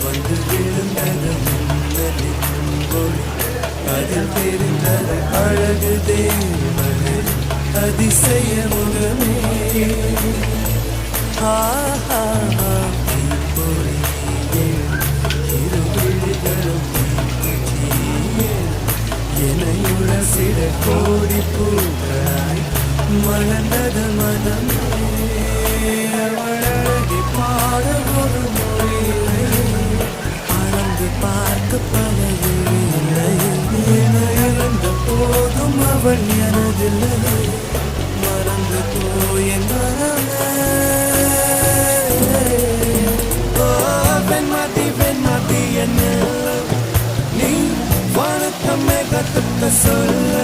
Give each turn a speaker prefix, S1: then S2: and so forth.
S1: வந்து விழுந்தது மின்னலின் ஒளி, அதில் தெரிந்தது அழகு தேவனே அதிசய முகமே. ஆஹா தீப்பொறியே இருவிழிகளும் தீக்குச்சியே எனையுரசிட கோடி பூக்களாய் மலர்ந்தது மனமே. அவளழகி பாட ஒரு மொழியிலே அளந்து பார்க்க பல இல்லை. என்னை இழந்த போதும் அவள் எனதில்லை, மறந்து போய் என் மனமே. ஓ பெண்மாட்டி பெண்மாட்டி என்ன நீ வணக்கமே கத்துக்க சொல்ல